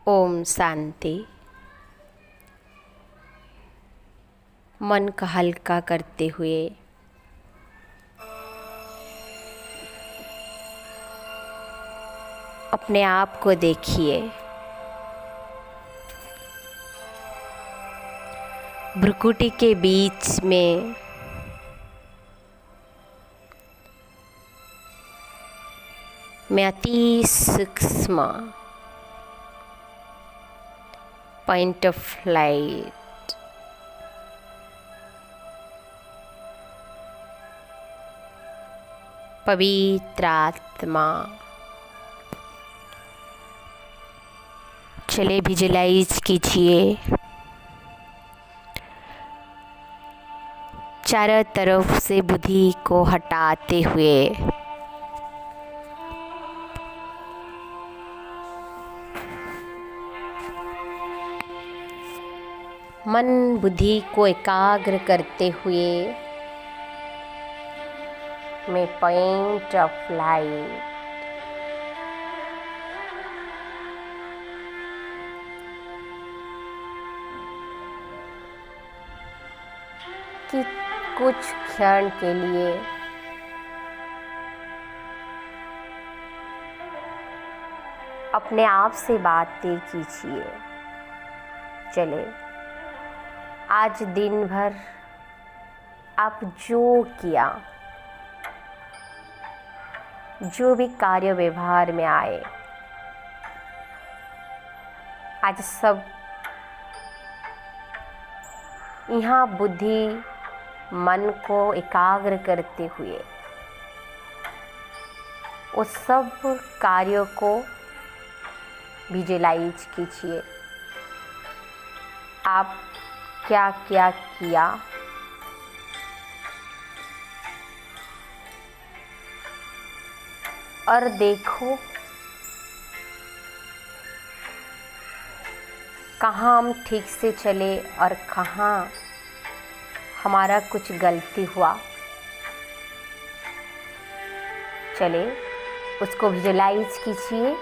ओम शांति। मन का हल्का करते हुए अपने आप को देखिए। भ्रुकुटी के बीच में मैं अति सूक्ष्म पॉइंट ऑफ लाइट पवित्र आत्मा चले विजुलाइज कीजिए। चारों तरफ से बुद्धि को हटाते हुए मन बुद्धि को एकाग्र करते हुए मैं पॉइंट ऑफ लाइट कि कुछ क्षण के लिए अपने आप से बातें कीजिए। चले आज दिन भर आप जो किया, जो भी कार्य व्यवहार में आए, आज सब यहाँ बुद्धि मन को एकाग्र करते हुए उस सब कार्यों को विजुलाइज कीजिए। आप क्या क्या किया, और देखो कहाँ हम ठीक से चले और कहाँ हमारा कुछ गलती हुआ। चले उसको विजुलाइज कीजिए।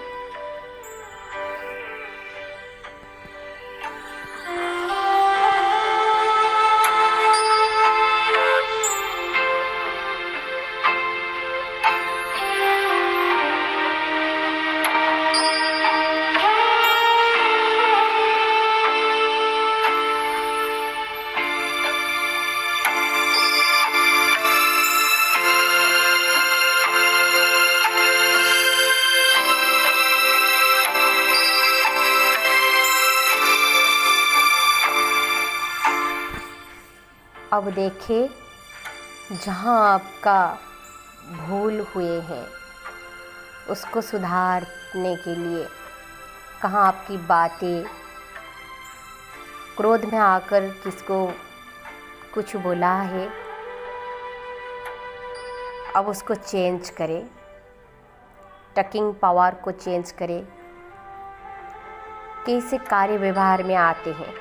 अब देखिए जहाँ आपका भूल हुए हैं उसको सुधारने के लिए, कहाँ आपकी बातें क्रोध में आकर किसको कुछ बोला है, अब उसको चेंज करें। टकिंग पावर को चेंज करें। कैसे कार्य व्यवहार में आते हैं,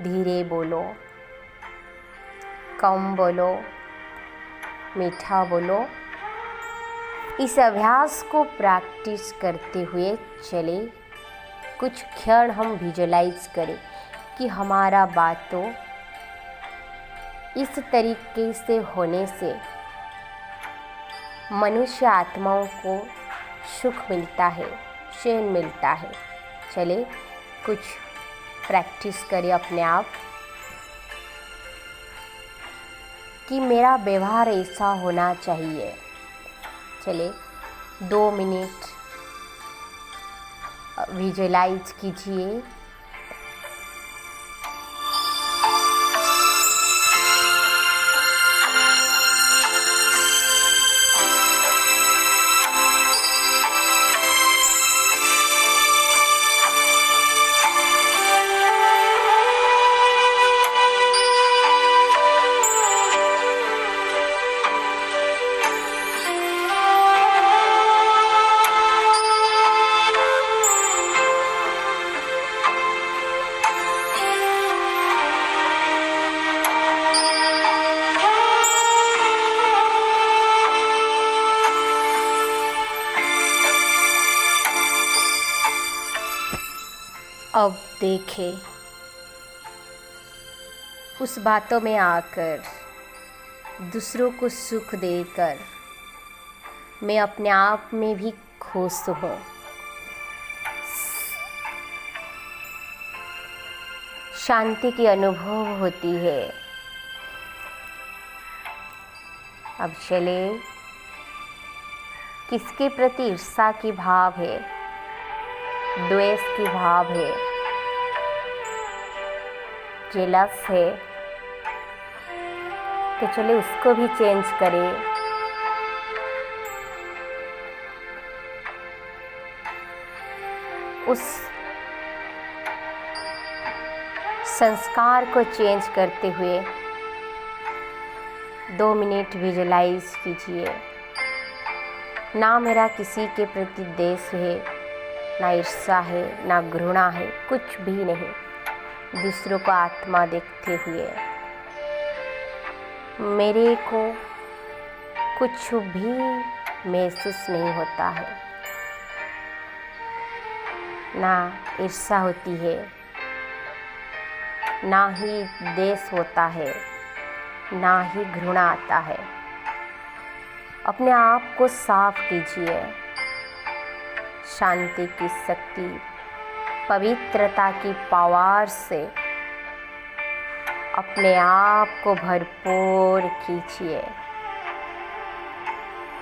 धीरे बोलो, कम बोलो, मीठा बोलो। इस अभ्यास को प्रैक्टिस करते हुए चले कुछ क्षण हम विजुलाइज करें कि हमारा बातों इस तरीके से होने से मनुष्य आत्माओं को सुख मिलता है, चैन मिलता है। चले कुछ प्रैक्टिस करें अपने आप कि मेरा व्यवहार ऐसा होना चाहिए। चले 2 मिनट विजुलाइज कीजिए। अब देखें, उस बातों में आकर दूसरों को सुख देकर मैं अपने आप में भी खुश हूँ। शांति की अनुभव होती है। अब चले, किसके प्रति ईर्ष्या की भाव है, द्वेष की भाव है, जेलस है, तो चले उसको भी चेंज करें। उस संस्कार को चेंज करते हुए 2 मिनट विजुलाइज कीजिए। ना मेरा किसी के प्रति द्वेष है, ना ईर्ष्या है, ना घृणा है, कुछ भी नहीं। दूसरों को आत्मा देखते हुए मेरे को कुछ भी महसूस नहीं होता है। ना ईर्ष्या होती है, ना ही द्वेष होता है, ना ही घृणा आता है। अपने आप को साफ कीजिए। शांति की शक्ति, पवित्रता की पावर से अपने आप को भरपूर कीजिए।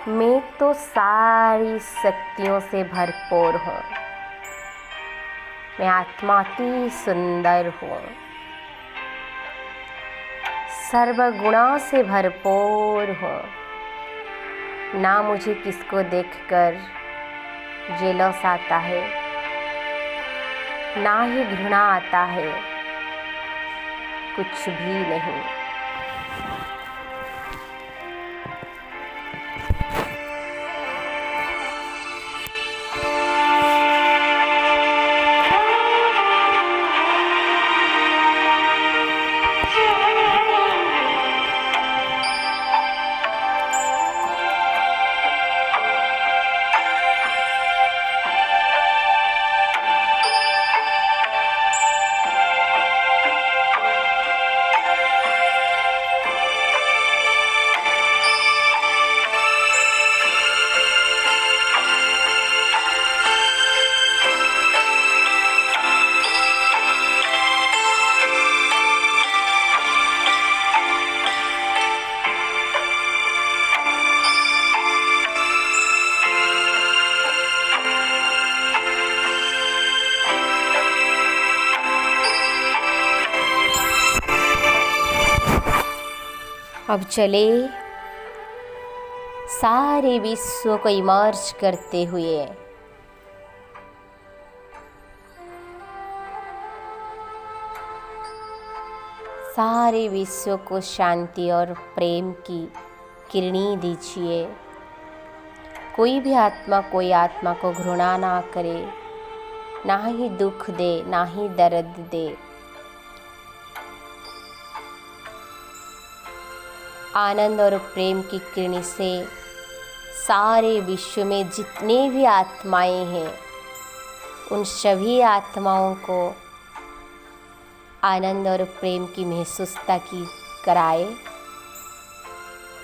मैं तो सारी शक्तियों से भरपूर हूँ। मैं आत्मा अति सुंदर हूँ, सर्वगुणों से भरपूर हूँ। ना मुझे किसको देखकर जेलस आता है, ना ही घृणा आता है, कुछ भी नहीं। अब चले, सारे विश्व को इमर्ज करते हुए सारे विश्व को शांति और प्रेम की किरणी दीजिए। कोई भी आत्मा कोई आत्मा को घृणा ना करे, ना ही दुख दे, ना ही दर्द दे। आनंद और प्रेम की किरण से सारे विश्व में जितने भी आत्माएं हैं, उन सभी आत्माओं को आनंद और प्रेम की महसूसता की कराए।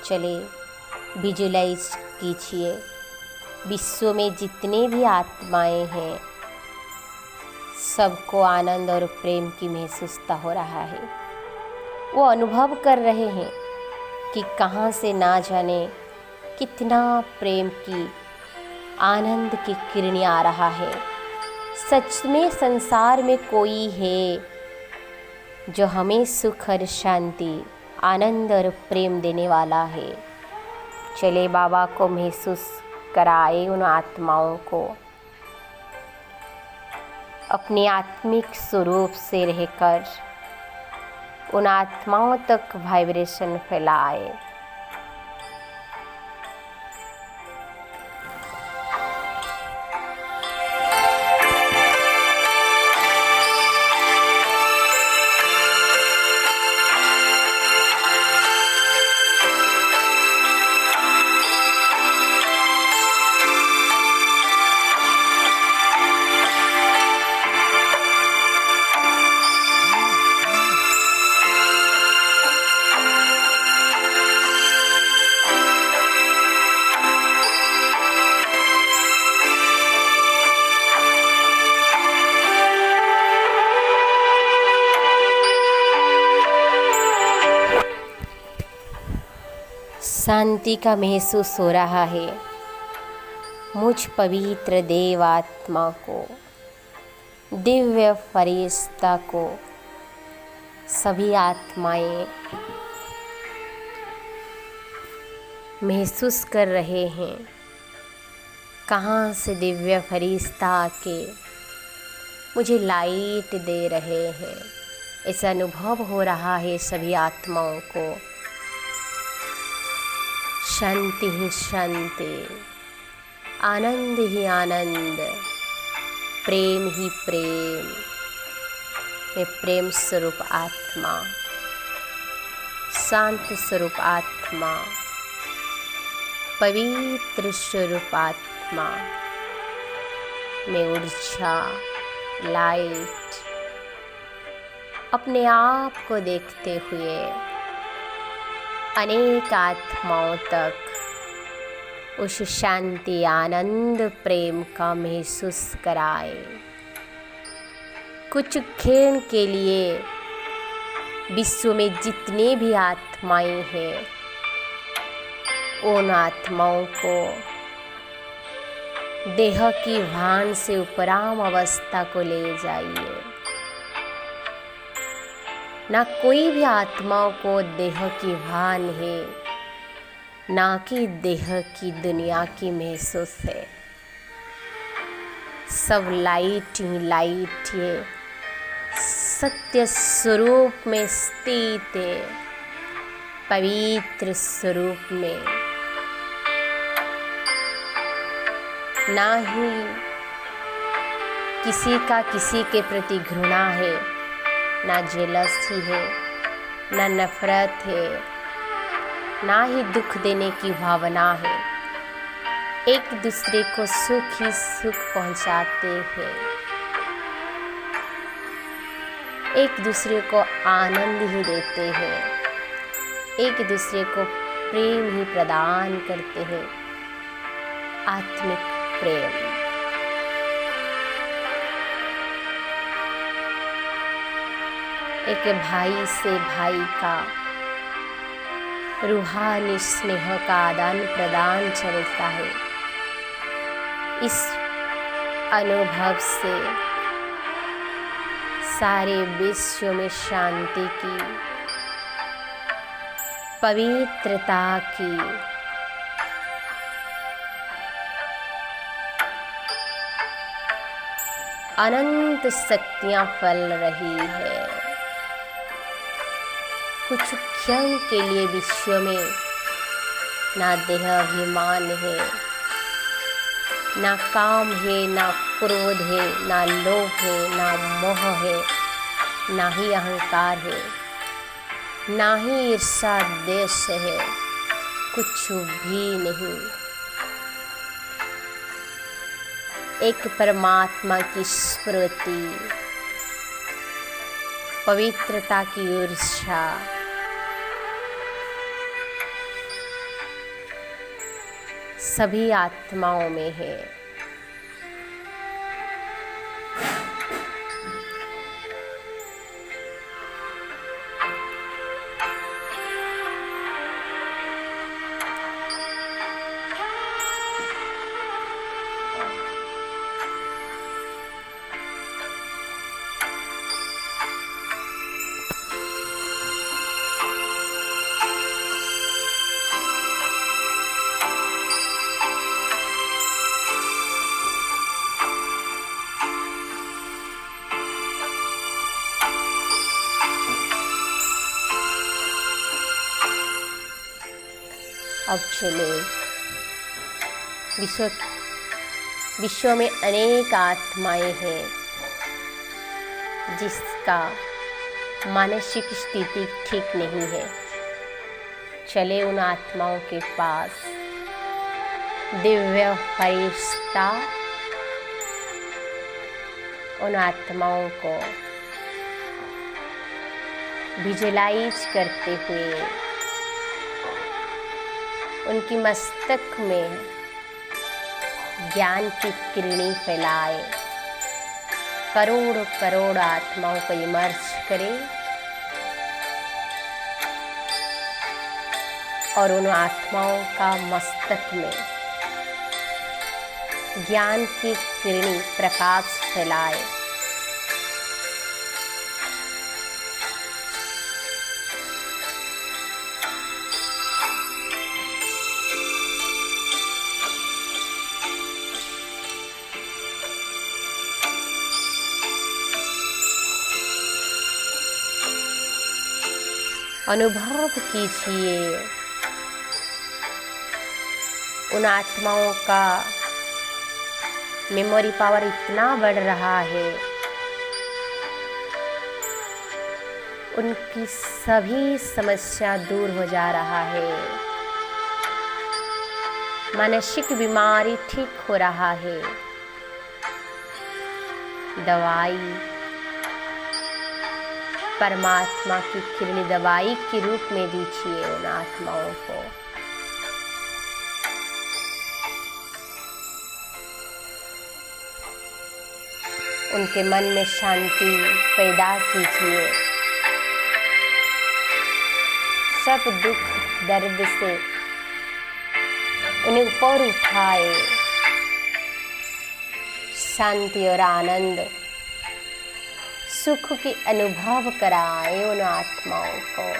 चले, विजुलाइज कीजिए, विश्व में जितने भी आत्माएं हैं, सबको आनंद और प्रेम की महसूसता हो रहा है। वो अनुभव कर रहे हैं कि कहाँ से ना जाने कितना प्रेम की, आनंद की किरण आ रहा है। सच में संसार में कोई है जो हमें सुख और शांति, आनंद और प्रेम देने वाला है। चले, बाबा को महसूस कराए उन आत्माओं को अपने आत्मिक स्वरूप से रहकर उन आत्माओं तक वाइब्रेशन फैलाए। शांति का महसूस हो रहा है। मुझ पवित्र देवात्मा को, दिव्य फरिश्ता को सभी आत्माएं महसूस कर रहे हैं। कहाँ से दिव्य फरिश्ता आके मुझे लाइट दे रहे हैं, ऐसा अनुभव हो रहा है सभी आत्माओं को। शांति ही शांति, आनंद ही आनंद, प्रेम ही प्रेम। मैं प्रेम स्वरूप आत्मा, शांत स्वरूप आत्मा, पवित्र स्वरूप आत्मा, मैं ऊर्जा, लाइट अपने आप को देखते हुए अनेक आत्माओं तक उस शांति, आनंद, प्रेम का महसूस कराए। कुछ क्षण के लिए विश्व में जितने भी आत्माएं हैं, उन आत्माओं को देह की भान से उपराम अवस्था को ले जाइए। ना कोई भी आत्माओं को देह की भान है, ना कि देह की दुनिया की महसूस है। सब लाइट ही लाइट है, सत्य स्वरूप में स्थित है, पवित्र स्वरूप में। ना ही किसी का किसी के प्रति घृणा है, ना जेलसी है, ना नफरत है, ना ही दुख देने की भावना है। एक दूसरे को सुख ही सुख पहुंचाते हैं, एक दूसरे को आनंद ही देते हैं, एक दूसरे को प्रेम ही प्रदान करते हैं। आत्मिक प्रेम। एक भाई से भाई का रूहानी स्नेह का आदान प्रदान चलता है। इस अनुभव से सारे विश्व में शांति की, पवित्रता की, अनंत शक्तियां फैल रही है। कुछ क्षण के लिए विश्व में ना देहाभिमान है, ना काम है, ना क्रोध है, ना लोभ है, ना मोह है, ना ही अहंकार है, ना ही ईर्ष्या द्वेष है, कुछ भी नहीं। एक परमात्मा की स्मृति, पवित्रता की ऊर्जा, सभी आत्माओं में है। अब चले विश्व में अनेक आत्माएं हैं जिसका मानसिक स्थिति ठीक नहीं है। चले उन आत्माओं के पास। दिव्य फरिश्ता उन आत्माओं को विजुलाइज करते हुए उनकी मस्तक में ज्ञान की किरणें फैलाए। करोड़ करोड़ आत्माओं को इमर्ज करें और उन आत्माओं का मस्तक में ज्ञान की किरणी प्रकाश फैलाए। अनुभव कीजिए उन आत्माओं का मेमोरी पावर इतना बढ़ रहा है, उनकी सभी समस्या दूर हो जा रहा है, मानसिक बीमारी ठीक हो रहा है। दवाई परमात्मा की किरणी दवाई के रूप में दीजिए उन आत्माओं को। उनके मन में शांति पैदा कीजिए। सब दुख दर्द से उन्हें ऊपर उठाए, शांति और आनंद सुख की अनुभव कराए उन आत्माओं को।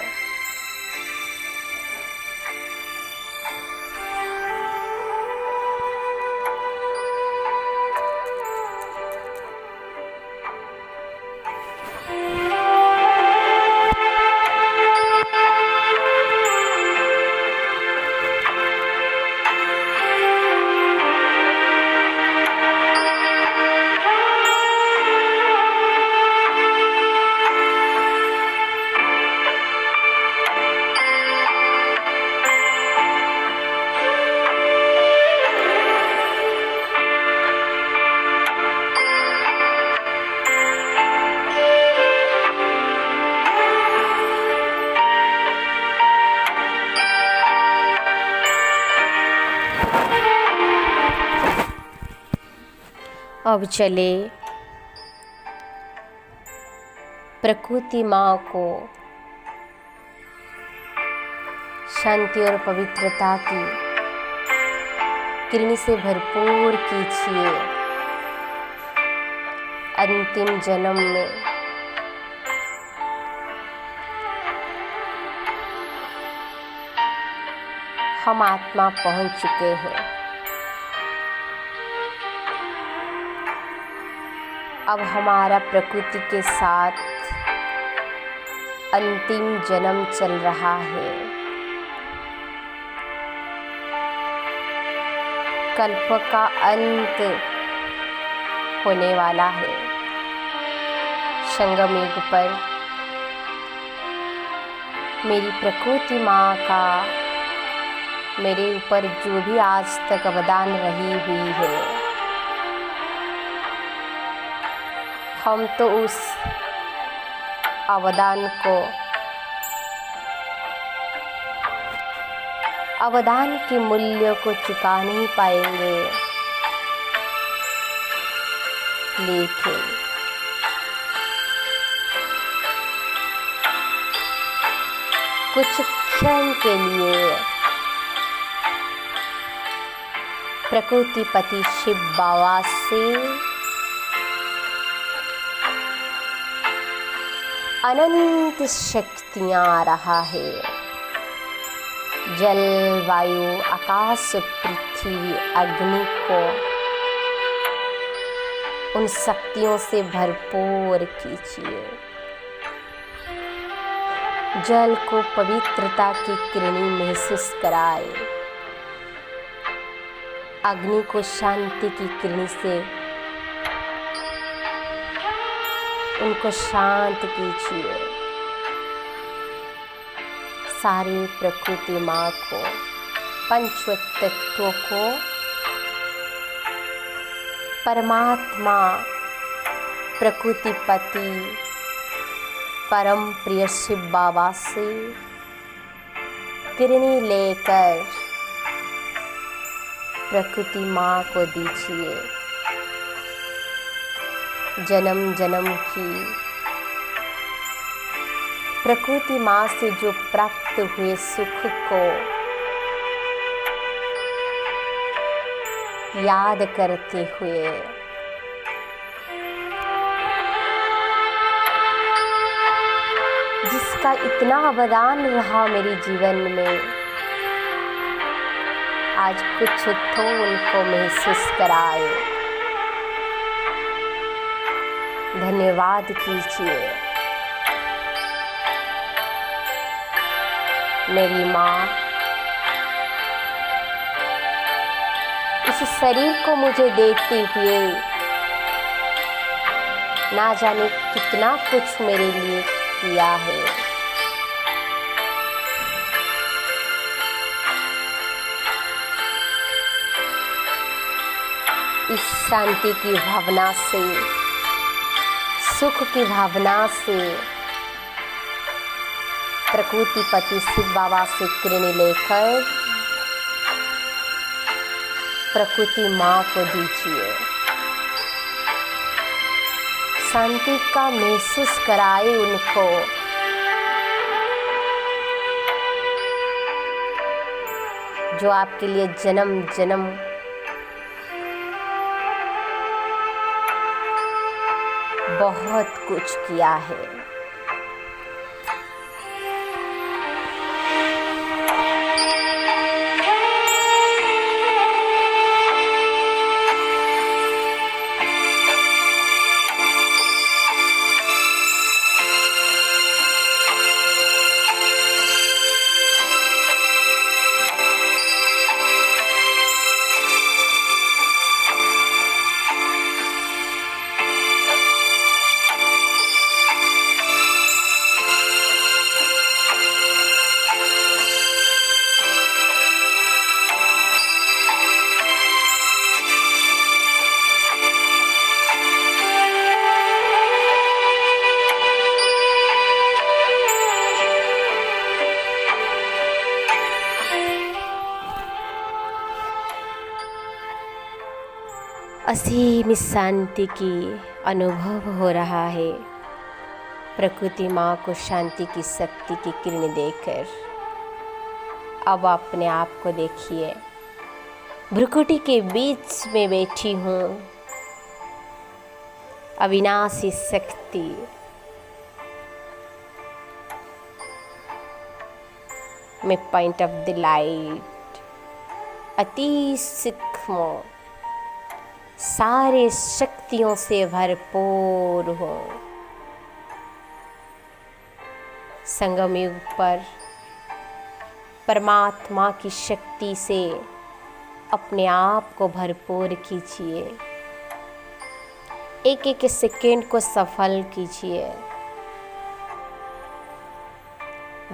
अब चले प्रकृति माँ को शांति और पवित्रता की किरण से भरपूर कीजिए। अंतिम जन्म में हम आत्मा पहुंच चुके हैं। अब हमारा प्रकृति के साथ अंतिम जन्म चल रहा है। कल्प का अंत होने वाला है। संगम युग पर मेरी प्रकृति माँ का मेरे ऊपर जो भी आज तक अवदान रही हुई है, हम तो उस अवदान के मूल्य को चुका नहीं पाएंगे, लेकिन कुछ क्षण के लिए प्रकृति पति शिव बाबा से अनंत शक्तियाँ आ रहा है। जल वायु आकाश पृथ्वी अग्नि को उन शक्तियों से भरपूर कीजिए। जल को पवित्रता की किरणी महसूस कराए। अग्नि को शांति की किरणी से उनको शांत कीजिए। सारी प्रकृति माँ को, पंच तत्वों को परमात्मा प्रकृति पति परम प्रिय शिव बाबा से किरणी लेकर प्रकृति माँ को दीजिए। जन्म जन्म की प्रकृति माँ से जो प्राप्त हुए सुख को याद करते हुए जिसका इतना अवदान रहा मेरे जीवन में, आज कुछ तो उनको महसूस कराए। धन्यवाद कीजिए मेरी माँ, इस शरीर को मुझे देते हुए ना जाने कितना कुछ मेरे लिए किया है। इस शांति की भावना से, सुख की भावना से प्रकृति पति शिव बाबा से किरण लेकर प्रकृति माँ को दीजिए। शांति का महसूस कराए उनको। जो आपके लिए जन्म जन्म बहुत कुछ किया है। असीम शांति की अनुभव हो रहा है। प्रकृति माँ को शांति की शक्ति की किरण देकर अब अपने आप को देखिए, भ्रुकुटी के बीच में बैठी हूँ। अविनाशी शक्ति, मैं पॉइंट ऑफ द लाइट, अति सूक्ष्म सारे शक्तियों से भरपूर हो। संगम युग पर परमात्मा की शक्ति से अपने आप को भरपूर कीजिए। एक एक सेकंड को सफल कीजिए।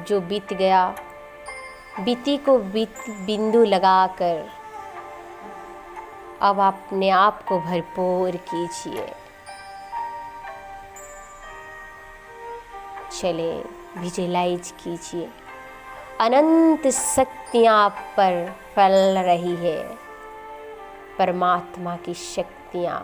जो बीत गया, बीती को बिंदु लगाकर अब अपने आप को भरपूर कीजिए। चले विजुअलाइज कीजिए, अनंत शक्तियाँ आप पर फैल रही है। परमात्मा की शक्तियाँ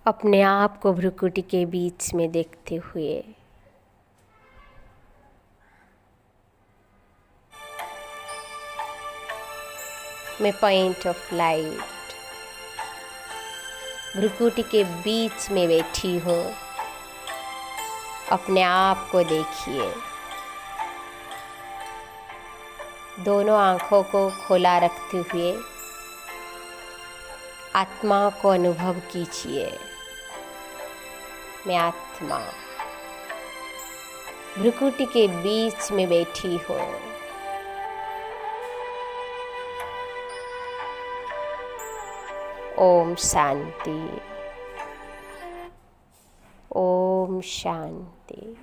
अपने आप को भ्रुकुटी के बीच में देखते हुए मैं पॉइंट ऑफ लाइट भ्रुकुटी के बीच में बैठी हूँ। अपने आप को देखिए, दोनों आँखों को खोला रखते हुए आत्मा को अनुभव कीजिए। मैं आत्मा भ्रुकुटी के बीच में बैठी हूँ। ओम शांति। ओम शांति।